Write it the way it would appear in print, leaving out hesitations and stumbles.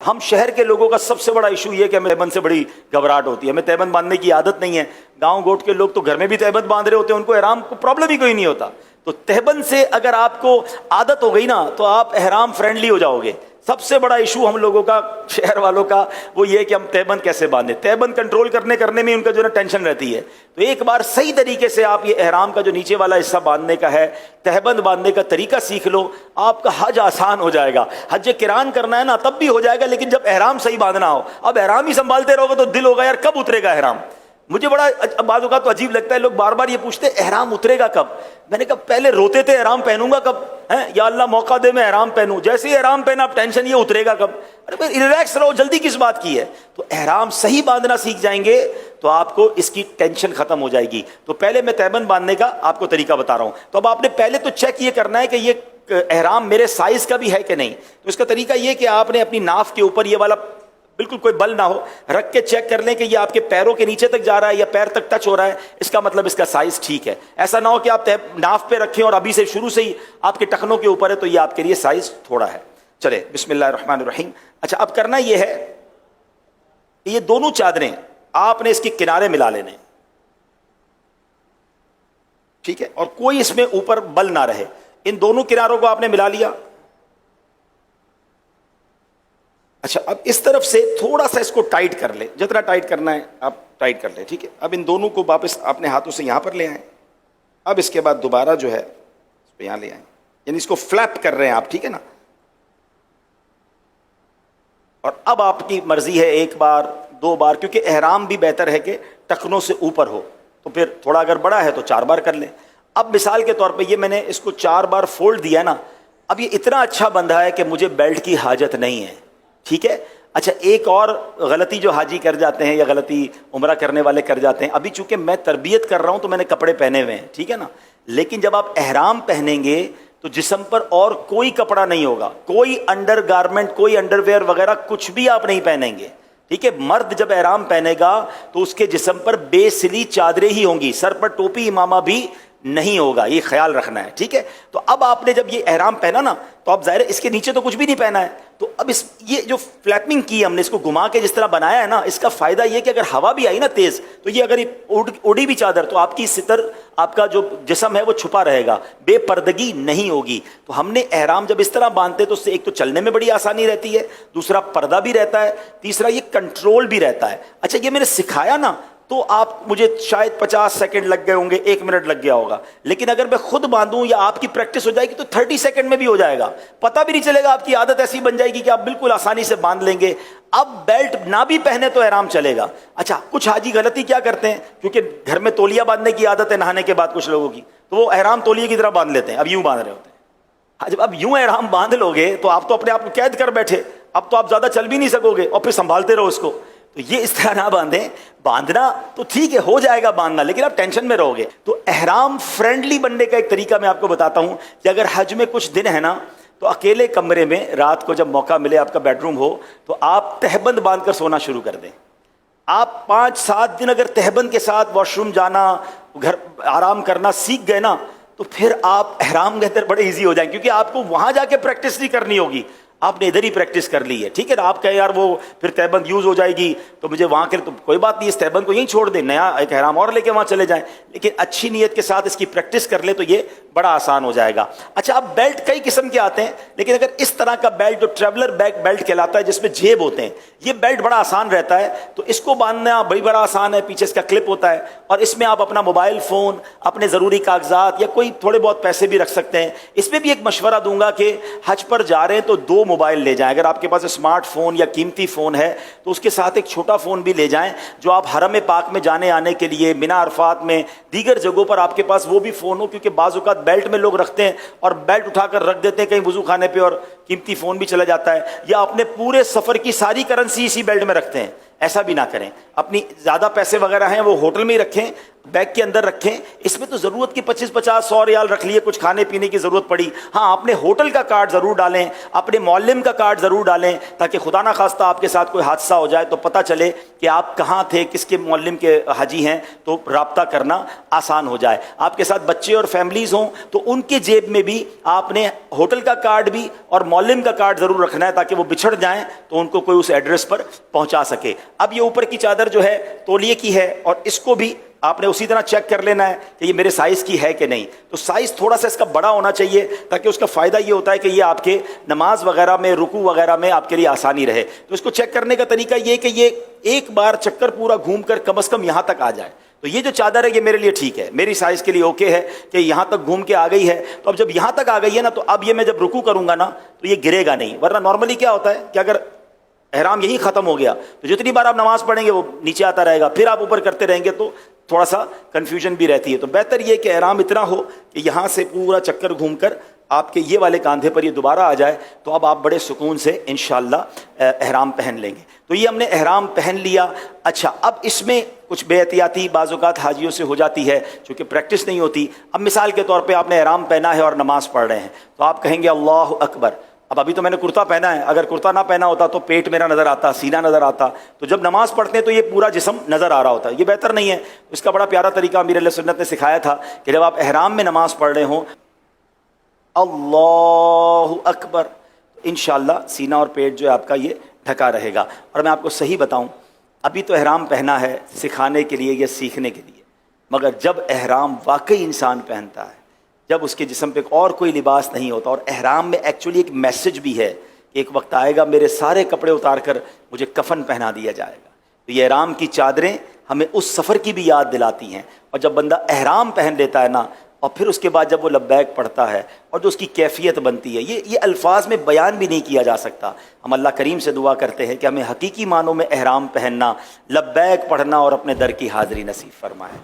ہم شہر کے لوگوں کا سب سے بڑا ایشو یہ کہ ہمیں تہبند سے بڑی گھبراہٹ ہوتی ہے، ہمیں تہبند باندھنے کی عادت نہیں ہے۔ گاؤں گوٹ کے لوگ تو گھر میں بھی تہبند باندھ رہے ہوتے ہیں، ان کو احرام کو پرابلم ہی کوئی نہیں ہوتا۔ تو تہبند سے اگر آپ کو عادت ہو گئی نا تو آپ احرام فرینڈلی ہو جاؤ گے۔ سب سے بڑا ایشو ہم لوگوں کا، شہر والوں کا، وہ یہ کہ ہم تہبند کیسے باندھیں، تہبند کنٹرول کرنے میں ان کا جو ہے ٹینشن رہتی ہے۔ تو ایک بار صحیح طریقے سے آپ یہ احرام کا جو نیچے والا حصہ باندھنے کا ہے، تہبند باندھنے کا طریقہ سیکھ لو، آپ کا حج آسان ہو جائے گا۔ حج قران کرنا ہے نا تب بھی ہو جائے گا، لیکن جب احرام صحیح باندھنا ہو، اب احرام ہی سنبھالتے رہو گے تو دل ہوگا یار کب اترے گا احرام۔ مجھے بڑا بعض اوقات تو عجیب لگتا ہے، لوگ بار بار یہ پوچھتے ہیں احرام اترے گا کب؟ میں نے کہا پہلے روتے تھے احرام پہنوں گا کب، یا اللہ موقع دے میں احرام پہنوں، جیسے ہی احرام پہنا اب ٹینشن یہ اترے گا کب۔ ارے بھائی ریلیکس رہو، جلدی کس بات کی ہے؟ تو احرام صحیح باندھنا سیکھ جائیں گے تو آپ کو اس کی ٹینشن ختم ہو جائے گی۔ تو پہلے میں تہبند باندھنے کا آپ کو طریقہ بتا رہا ہوں۔ تو اب آپ نے پہلے تو چیک یہ کرنا ہے کہ یہ احرام میرے سائز کا بھی ہے کہ نہیں۔ تو اس کا طریقہ یہ کہ آپ نے اپنی ناف کے اوپر یہ والا بالکل کوئی بل نہ ہو رکھ کے چیک کر لیں کہ یہ آپ کے پیروں کے نیچے تک جا رہا ہے یا پیر تک ٹچ ہو رہا ہے، اس کا مطلب اس کا سائز ٹھیک ہے۔ ایسا نہ ہو کہ آپ ناف پہ رکھیں اور ابھی سے شروع سے ہی آپ کے ٹخنوں کے اوپر ہے تو یہ آپ کے لیے سائز تھوڑا ہے۔ چلے بسم اللہ الرحمن الرحیم۔ اچھا اب کرنا یہ ہے کہ یہ دونوں چادریں آپ نے اس کے کنارے ملا لینے، ٹھیک ہے، اور کوئی اس میں اوپر بل نہ رہے۔ ان دونوں کناروں کو آپ نے ملا لیا۔ اچھا اب اس طرف سے تھوڑا سا اس کو ٹائٹ کر لیں، جتنا ٹائٹ کرنا ہے آپ ٹائٹ کر لیں، ٹھیک ہے۔ اب ان دونوں کو واپس اپنے ہاتھوں سے یہاں پر لے آئیں۔ اب اس کے بعد دوبارہ جو ہے اس کو یہاں لے آئیں، یعنی اس کو فلیپ کر رہے ہیں آپ، ٹھیک ہے نا۔ اور اب آپ کی مرضی ہے ایک بار دو بار، کیونکہ احرام بھی بہتر ہے کہ ٹخنوں سے اوپر ہو، تو پھر تھوڑا اگر بڑا ہے تو 4 بار کر لیں۔ اب مثال کے طور پہ یہ میں نے اس کو 4 بار فولڈ دیا نا، اب یہ اتنا اچھا بندھا ہے کہ مجھے بیلٹ کی حاجت نہیں ہے، ٹھیک ہے۔ اچھا ایک اور غلطی جو حاجی کر جاتے ہیں یا غلطی عمرہ کرنے والے کر جاتے ہیں، ابھی چونکہ میں تربیت کر رہا ہوں تو میں نے کپڑے پہنے ہوئے ہیں، ٹھیک ہے نا، لیکن جب آپ احرام پہنیں گے تو جسم پر اور کوئی کپڑا نہیں ہوگا، کوئی انڈر گارمنٹ، کوئی انڈر ویئر وغیرہ کچھ بھی آپ نہیں پہنیں گے، ٹھیک ہے۔ مرد جب احرام پہنے گا تو اس کے جسم پر بے سلی چادریں ہی ہوں گی، سر پر ٹوپی امامہ بھی نہیں ہوگا، یہ خیال رکھنا ہے، ٹھیک ہے۔ تو اب آپ نے جب یہ احرام پہنا نا تو اب ظاہر ہے اس کے نیچے تو کچھ بھی نہیں پہنا ہے، تو اب یہ جو فلیپنگ کی ہم نے اس کو گھما کے جس طرح بنایا ہے نا، اس کا فائدہ یہ کہ اگر ہوا بھی آئی نا تیز تو یہ اگر اڑی بھی چادر تو آپ کی ستر، آپ کا جو جسم ہے وہ چھپا رہے گا، بے پردگی نہیں ہوگی۔ تو ہم نے احرام جب اس طرح باندھتے تو اس سے ایک تو چلنے میں بڑی آسانی رہتی ہے، دوسرا پردہ بھی رہتا ہے، تیسرا یہ کنٹرول بھی رہتا ہے۔ اچھا یہ میں نے سکھایا نا تو آپ مجھے شاید 50 سیکنڈ لگ گئے ہوں گے، 1 منٹ لگ گیا ہوگا، لیکن اگر میں خود باندھوں یا آپ کی پریکٹس ہو جائے گی تو 30 سیکنڈ میں بھی ہو جائے گا، پتہ بھی نہیں چلے گا، آپ کی عادت ایسی بن جائے گی کہ آپ بالکل آسانی سے باندھ لیں گے۔ اب بیلٹ نہ بھی پہنے تو احرام چلے گا۔ اچھا کچھ حاجی غلطی کیا کرتے ہیں، کیونکہ گھر میں تولیہ باندھنے کی عادت ہے نہانے کے بعد کچھ لوگوں کی، تو وہ احرام تولیے کی طرح باندھ لیتے ہیں، اب یوں باندھ رہے ہوتے ہیں۔ جب اب یوں احرام باندھ لو گے تو آپ تو اپنے آپ کو قید کر بیٹھے، اب تو آپ زیادہ چل بھی نہیں سکو گے اور پھر سنبھالتے رہو اس کو۔ تو یہ اس طرح نہ باندھیں، باندھنا تو ٹھیک ہے ہو جائے گا باندھنا، لیکن آپ ٹینشن میں رہو گے۔ تو احرام فرینڈلی بننے کا ایک طریقہ میں آپ کو بتاتا ہوں کہ اگر حج میں کچھ دن ہے نا تو اکیلے کمرے میں رات کو جب موقع ملے، آپ کا بیڈ روم ہو، تو آپ تہبند باندھ کر سونا شروع کر دیں۔ آپ 5-7 دن اگر تہبند کے ساتھ واش روم جانا، گھر آرام کرنا سیکھ گئے نا تو پھر آپ احرام کے اندر بڑے ایزی ہو جائیں، کیونکہ آپ کو وہاں جا کے پریکٹس نہیں کرنی ہوگی، آپ نے ادھر ہی پریکٹس کر لی ہے، ٹھیک ہے نا۔ آپ کہیں یار وہ پھر تہبند یوز ہو جائے گی تو مجھے وہاں کے، تو کوئی بات نہیں، اس تہبند کو یہیں چھوڑ دیں، نیا ایک احرام اور لے کے وہاں چلے جائیں، لیکن اچھی نیت کے ساتھ اس کی پریکٹس کر لیں تو یہ بڑا آسان ہو جائے گا۔ اچھا اب بیلٹ کئی قسم کے آتے ہیں، لیکن اگر اس طرح کا بیلٹ جو ٹریولر بیک بیلٹ کہلاتا ہے جس میں جیب ہوتے ہیں، یہ بیلٹ بڑا آسان رہتا ہے، تو اس کو باندھنا بڑا آسان ہے، پیچھے اس کا کلپ ہوتا ہے اور اس میں آپ اپنا موبائل فون، اپنے ضروری کاغذات یا کوئی تھوڑے بہت پیسے بھی رکھ سکتے ہیں۔ اس میں بھی ایک مشورہ دوں گا کہ حج پر جا رہے ہیں تو 2 موبائل لے جائیں، اگر آپ کے پاس اسمارٹ فون یا قیمتی فون ہے تو اس کے ساتھ ایک چھوٹا فون بھی لے جائیں، جو آپ حرم پاک میں جانے آنے کے لیے، مینا عرفات میں، دیگر جگہوں پر آپ کے پاس وہ بھی فون ہو، کیونکہ بعض اوقات بیلٹ میں لوگ رکھتے ہیں اور بیلٹ اٹھا کر رکھ دیتے ہیں کہیں وضو خانے پہ اور قیمتی فون بھی چلا جاتا ہے، یا اپنے پورے سفر کی ساری کرنسی اسی بیلٹ میں رکھتے ہیں، ایسا بھی نہ کریں۔ اپنی زیادہ پیسے وغیرہ ہیں وہ ہوٹل میں ہی رکھیں، بیگ کے اندر رکھیں. اس میں تو ضرورت کی 25-50-100 ریال رکھ لیے, کچھ کھانے پینے کی ضرورت پڑی. ہاں اپنے ہوٹل کا کارڈ ضرور ڈالیں, اپنے معلم کا کارڈ ضرور ڈالیں, تاکہ خدا نہ خواستہ آپ کے ساتھ کوئی حادثہ ہو جائے تو پتہ چلے کہ آپ کہاں تھے, کس کے معلم کے حاجی ہیں, تو رابطہ کرنا آسان ہو جائے. آپ کے ساتھ بچے اور فیملیز ہوں تو ان کے جیب میں بھی آپ نے ہوٹل کا کارڈ بھی اور معلم کا کارڈ ضرور رکھنا ہے, تاکہ وہ بچھڑ جائیں تو ان کو کوئی اس ایڈریس پر پہنچا سکے. اب یہ اوپر کی چادر جو ہے تولیے کی ہے, اور اس کو بھی آپ نے اسی طرح چیک کر لینا ہے کہ یہ میرے سائز کی ہے کہ نہیں. تو سائز تھوڑا سا اس کا بڑا ہونا چاہیے, تاکہ اس کا فائدہ یہ ہوتا ہے کہ یہ آپ کے نماز وغیرہ میں, رکوع وغیرہ میں آپ کے لیے آسانی رہے. تو اس کو چیک کرنے کا طریقہ یہ کہ یہ ایک بار چکر پورا گھوم کر کم از کم یہاں تک آ جائے. تو یہ جو چادر ہے یہ میرے لیے ٹھیک ہے, میری سائز کے لیے اوکے ہے کہ یہاں تک گھوم کے آ گئی ہے. تو اب جب یہاں تک آ گئی ہے نا, تو اب یہ میں جب رکوع کروں گا نا تو یہ گرے گا نہیں. ورنہ نارملی کیا ہوتا ہے کہ اگر احرام یہی ختم ہو گیا تو جتنی بار آپ نماز پڑھیں گے وہ نیچے آتا رہے گا, پھر آپ اوپر کرتے رہیں گے تو تھوڑا سا کنفیوژن بھی رہتی ہے. تو بہتر یہ کہ احرام اتنا ہو کہ یہاں سے پورا چکر گھوم کر آپ کے یہ والے کاندھے پر یہ دوبارہ آ جائے, تو اب آپ بڑے سکون سے انشاءاللہ احرام پہن لیں گے. تو یہ ہم نے احرام پہن لیا. اچھا, اب اس میں کچھ بے احتیاطی بعض اوقات حاجیوں سے ہو جاتی ہے, چونکہ پریکٹس نہیں ہوتی. اب مثال کے طور پہ آپ نے احرام پہنا ہے اور نماز پڑھ رہے ہیں, تو آپ کہیں گے اللہ اکبر. اب ابھی تو میں نے کرتا پہنا ہے, اگر کرتا نہ پہنا ہوتا تو پیٹ میرا نظر آتا, سینہ نظر آتا. تو جب نماز پڑھتے ہیں تو یہ پورا جسم نظر آ رہا ہوتا ہے, یہ بہتر نہیں ہے. اس کا بڑا پیارا طریقہ امیر علیہ سنت نے سکھایا تھا کہ جب آپ احرام میں نماز پڑھ رہے ہوں اللہ اکبر, انشاءاللہ سینہ اور پیٹ جو ہے آپ کا یہ ڈھکا رہے گا. اور میں آپ کو صحیح بتاؤں, ابھی تو احرام پہنا ہے سکھانے کے لیے یا سیکھنے کے لیے, مگر جب احرام واقعی انسان پہنتا ہے, جب اس کے جسم پہ اور کوئی لباس نہیں ہوتا, اور احرام میں ایکچولی ایک میسج بھی ہے کہ ایک وقت آئے گا میرے سارے کپڑے اتار کر مجھے کفن پہنا دیا جائے گا. تو یہ احرام کی چادریں ہمیں اس سفر کی بھی یاد دلاتی ہیں. اور جب بندہ احرام پہن لیتا ہے نا, اور پھر اس کے بعد جب وہ لبیک پڑھتا ہے اور جو اس کی کیفیت بنتی ہے, یہ الفاظ میں بیان بھی نہیں کیا جا سکتا. ہم اللہ کریم سے دعا کرتے ہیں کہ ہمیں حقیقی معنوں میں احرام پہننا, لبیک پڑھنا اور اپنے در کی حاضری نصیب فرمائے.